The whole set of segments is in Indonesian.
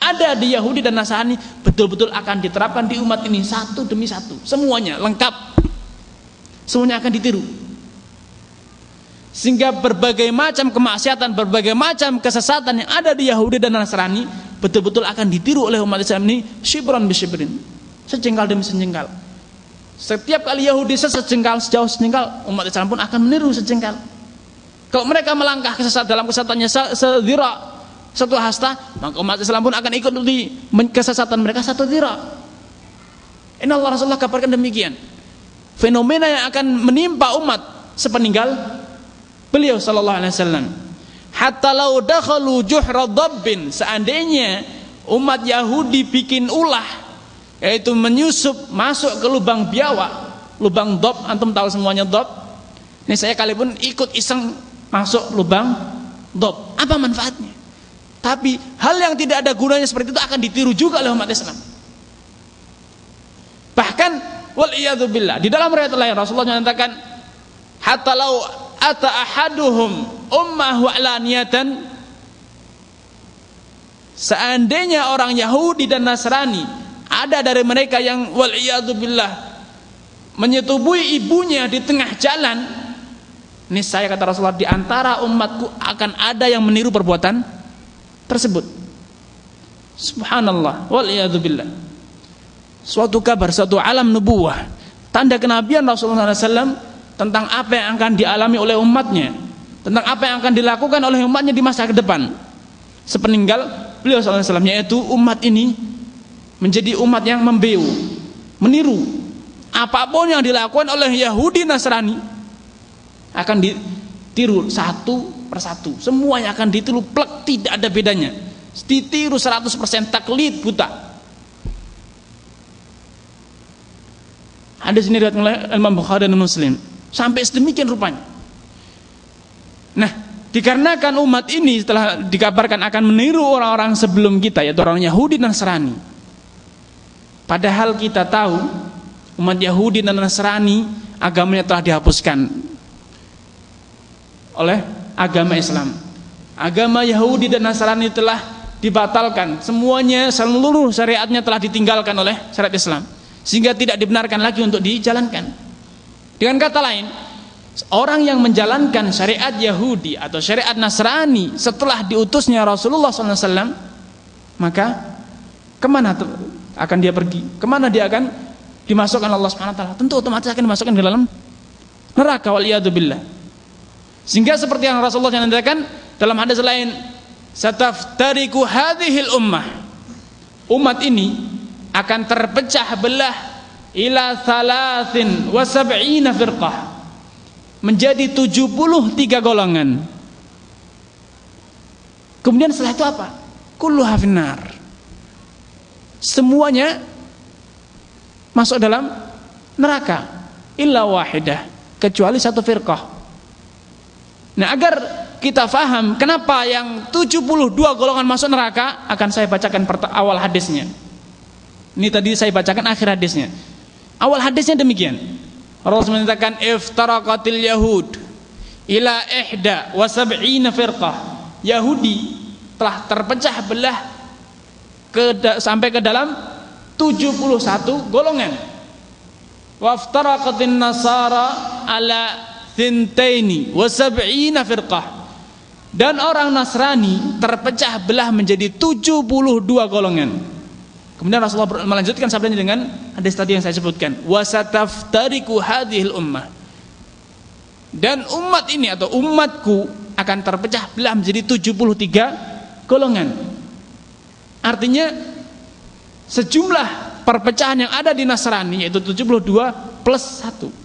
ada di Yahudi dan Nasrani betul-betul akan diterapkan di umat ini satu demi satu, semuanya lengkap, semuanya akan ditiru. Sehingga berbagai macam kemaksiatan, berbagai macam kesesatan yang ada di Yahudi dan Nasrani betul-betul akan ditiru oleh umat Islam ini shibran bi shibrin, sejengkal demi sejengkal. Setiap kali Yahudi sejengkal, sejauh sejengkal, umat Islam pun akan meniru sejengkal. Kalau mereka melangkah dalam kesesatannya sedira, satu hasta, maka umat Islam pun akan ikut di kesesatan mereka satu dhira. Inna Allah Rasulullah kabarkan demikian. Fenomena yang akan menimpa umat sepeninggal beliau sallallahu alaihi wasallam. Hatta law dakhalu juhra dabbin, seandainya umat Yahudi bikin ulah, yaitu menyusup masuk ke lubang biawak, lubang dob, antum tahu semuanya dob. Ini saya kali pun ikut iseng masuk lubang dob. Apa manfaatnya? Tapi hal yang tidak ada gunanya seperti itu akan ditiru juga oleh umat Islam. Bahkan waliyadzubillah, di dalam riwayat lain Rasulullah menyatakan, hatta law ata ahaduhum ummahu alaniyatan, seandainya orang Yahudi dan Nasrani ada dari mereka yang waliyadzubillah menyetubui ibunya di tengah jalan, niscaya kata Rasulullah di antara umatku akan ada yang meniru perbuatan tersebut. Subhanallah waliyadzubillah. Suatu kabar, suatu alam nubuwah, tanda kenabian Rasulullah SAW tentang apa yang akan dialami oleh umatnya, tentang apa yang akan dilakukan oleh umatnya di masa ke depan sepeninggal beliau SAW, yaitu umat ini menjadi umat yang membeu, meniru apapun yang dilakukan oleh Yahudi Nasrani akan ditiru satu persatu, semuanya akan ditiru plek, tidak ada bedanya, ditiru 100%, taklid buta. Ada sini riwayat oleh Imam Bukhari dan Muslim, sampai sedemikian rupanya. Nah, dikarenakan umat ini setelah dikabarkan akan meniru orang-orang sebelum kita, yaitu orang Yahudi dan Nasrani, padahal kita tahu umat Yahudi dan Nasrani agamanya telah dihapuskan oleh agama Islam. Agama Yahudi dan Nasrani telah dibatalkan, semuanya, seluruh syariatnya telah ditinggalkan oleh syariat Islam, sehingga tidak dibenarkan lagi untuk dijalankan. Dengan kata lain, orang yang menjalankan syariat Yahudi atau syariat Nasrani setelah diutusnya Rasulullah SAW, maka kemana akan dia pergi? Kemana dia akan dimasukkan Allah SWT? Tentu otomatis akan dimasukkan ke dalam neraka, waliyadzubillah. Sehingga seperti yang Rasulullah nyatakan dalam hadis lain, sataftariku hadhil ummah, umat ini akan terpecah belah ila 73 firqah, menjadi 73 golongan. Kemudian setelah itu apa? Kulluha finnar, semuanya masuk dalam neraka illa wahidah, kecuali satu firqah. Nah, agar kita faham kenapa yang 72 golongan masuk neraka, akan saya bacakan awal hadisnya. Ini tadi saya bacakan akhir hadisnya. Awal hadisnya demikian. Rasul menyatakan iftaraqatil yahud ila 71 firqah. Yahudi telah terpecah belah sampai ke dalam 71 golongan. Waftaraqatin nasara ala 72 firqah. Dan orang Nasrani terpecah belah menjadi 72 golongan. Kemudian Rasulullah melanjutkan sabdanya dengan hadis tadi yang saya sebutkan, wasataftariku hadhil ummah, dan umat ini atau umatku akan terpecah belah menjadi 73 golongan. Artinya sejumlah perpecahan yang ada di Nasrani yaitu 72 plus 1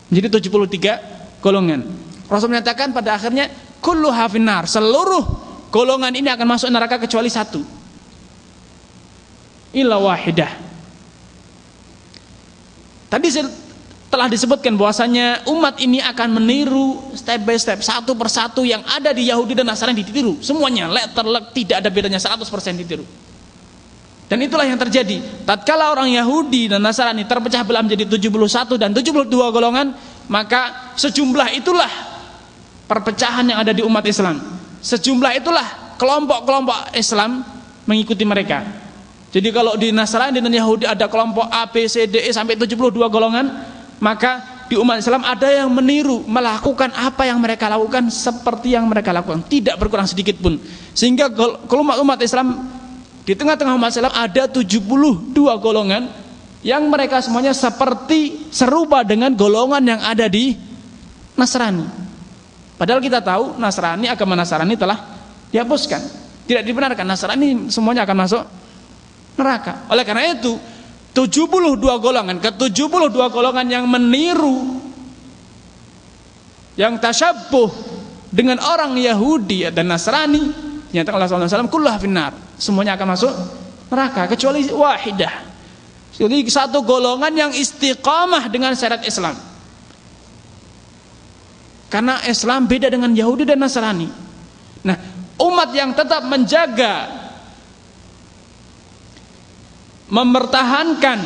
menjadi 73 golongan. Rasul menyatakan pada akhirnya kulluha finnar, seluruh golongan ini akan masuk neraka kecuali satu, illa wahidah. Tadi telah disebutkan bahwasanya umat ini akan meniru step by step, satu persatu yang ada di Yahudi dan Nasrani ditiru, semuanya letter-letter, tidak ada bedanya, 100% ditiru. Dan itulah yang terjadi tatkala orang Yahudi dan Nasrani terpecah belah menjadi 71 dan 72 golongan, maka sejumlah itulah perpecahan yang ada di umat Islam, sejumlah itulah kelompok-kelompok Islam mengikuti mereka. Jadi kalau di Nasrani dan Yahudi ada kelompok A, B, C, D, E sampai 72 golongan, maka di umat Islam ada yang meniru, melakukan apa yang mereka lakukan seperti yang mereka lakukan, tidak berkurang sedikit pun. Sehingga kelompok umat Islam, di tengah-tengah umat Islam ada 72 golongan yang mereka semuanya seperti serupa dengan golongan yang ada di Nasrani. Padahal kita tahu Nasrani, agama Nasrani telah dihapuskan, tidak dibenarkan. Nasrani semuanya akan masuk neraka. Oleh karena itu 72 golongan, ke-72 golongan yang meniru, yang tasyabbuh dengan orang Yahudi dan Nasrani, nyatakan Allah SAW kulluha finnar, semuanya akan masuk neraka kecuali wahidah. Jadi satu golongan yang istiqamah dengan syariat Islam. Karena Islam beda dengan Yahudi dan Nasrani. Nah, umat yang tetap menjaga, mempertahankan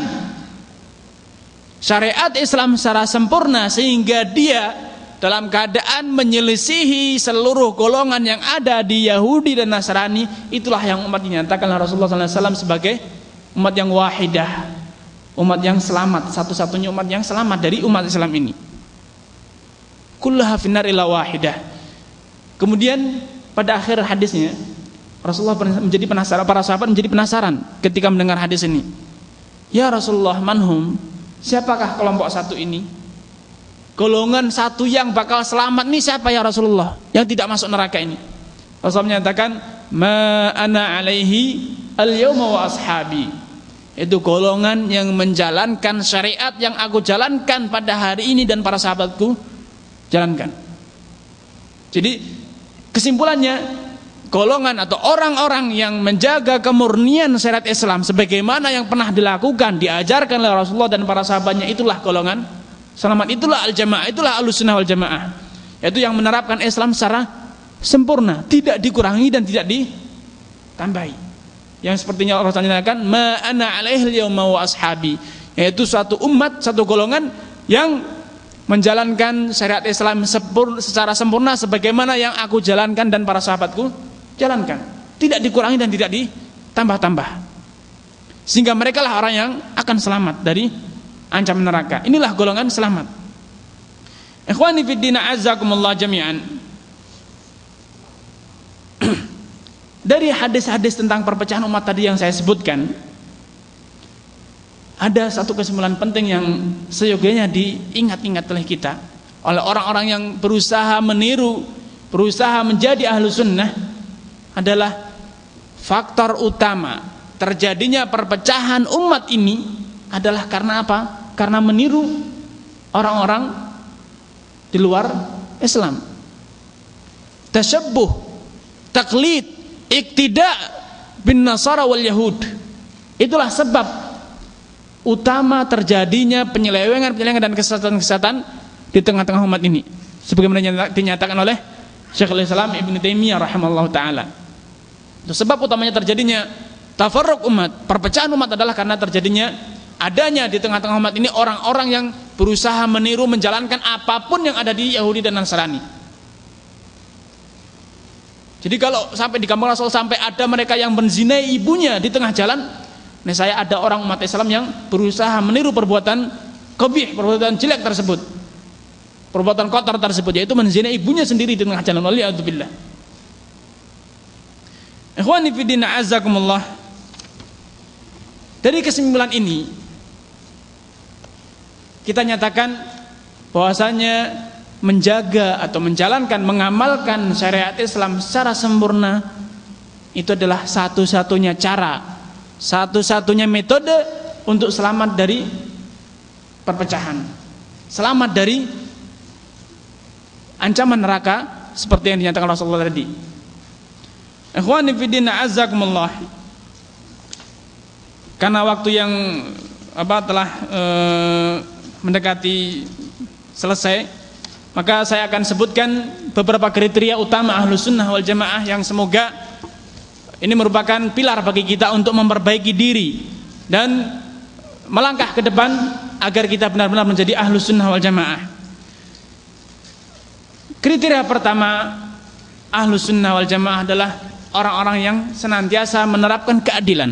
syariat Islam secara sempurna sehingga dia dalam keadaan menyelisihi seluruh golongan yang ada di Yahudi dan Nasrani, itulah yang umat dinyatakan Rasulullah SAW sebagai umat yang wahidah, umat yang selamat, satu-satunya umat yang selamat dari umat Islam ini. Kullaha finnar illa wahidah. Kemudian pada akhir hadisnya Rasulullah menjadi penasaran, para sahabat menjadi penasaran ketika mendengar hadis ini. Ya Rasulullah, manhum, siapakah kelompok satu ini? Golongan satu yang bakal selamat ini siapa ya Rasulullah, yang tidak masuk neraka ini? Rasulullah menyatakan, ma ana alaihi al-yawma wa ashabi. Itu golongan yang menjalankan syariat yang aku jalankan pada hari ini dan para sahabatku jalankan. Jadi kesimpulannya, golongan atau orang-orang yang menjaga kemurnian syariat Islam sebagaimana yang pernah dilakukan, diajarkan oleh Rasulullah dan para sahabatnya, itulah golongan selamat, itulah al-jamaah, itulah al-sunnah wal jamaah, yaitu yang menerapkan Islam secara sempurna, tidak dikurangi dan tidak ditambahi, yang sepertinya Allah nyatakan ma ana alaihil yauma wa ashabi, yaitu suatu umat, satu golongan yang menjalankan syariat Islam secara sempurna sebagaimana yang aku jalankan dan para sahabatku jalankan, tidak dikurangi dan tidak ditambah-tambah, sehingga mereka lah orang yang akan selamat dari ancaman neraka. Inilah golongan selamat. Ikhwani fid din, azzakumullah jami'an. Dari hadis-hadis tentang perpecahan umat tadi yang saya sebutkan, ada satu kesimpulan penting yang seyogianya diingat-ingat oleh kita, oleh orang-orang yang berusaha meniru, berusaha menjadi ahlu sunnah, adalah faktor utama terjadinya perpecahan umat ini adalah karena apa? Karena meniru orang-orang di luar Islam. Tasyabbuh, taklid, iktida bin Nasara wal Yahud. Itulah sebab utama terjadinya penyelewengan dan kesesatan di tengah-tengah umat ini, sebagaimana dinyatakan oleh Syekhul Islam Ibnu Taimiyah rahimahullah taala. Itu sebab utamanya terjadinya tafarruq umat, perpecahan umat adalah karena terjadinya adanya di tengah-tengah umat ini orang-orang yang berusaha meniru, menjalankan apapun yang ada di Yahudi dan Nasrani. Jadi kalau sampai di kampung Rasul sampai ada mereka yang menzinai ibunya di tengah jalan, nah saya ada orang umat Islam yang berusaha meniru perbuatan qabih, perbuatan jelek tersebut, perbuatan kotor tersebut, yaitu menzinai ibunya sendiri di tengah jalan. Waliyadzubillah. Ikhwani fi din, azzakumullah. Dari kesimpulan ini kita nyatakan bahwasanya menjaga atau menjalankan, mengamalkan syariat Islam secara sempurna itu adalah satu-satunya cara, satu-satunya metode untuk selamat dari perpecahan, selamat dari ancaman neraka seperti yang dinyatakan Rasulullah tadi. Ikhwani fi din, azzakumullah. Karena waktu yang telah mendekati selesai, maka saya akan sebutkan beberapa kriteria utama Ahlus Sunnah wal Jamaah yang semoga ini merupakan pilar bagi kita untuk memperbaiki diri dan melangkah ke depan agar kita benar-benar menjadi Ahlus Sunnah wal Jamaah. Kriteria pertama Ahlus Sunnah wal Jamaah adalah orang-orang yang senantiasa menerapkan keadilan.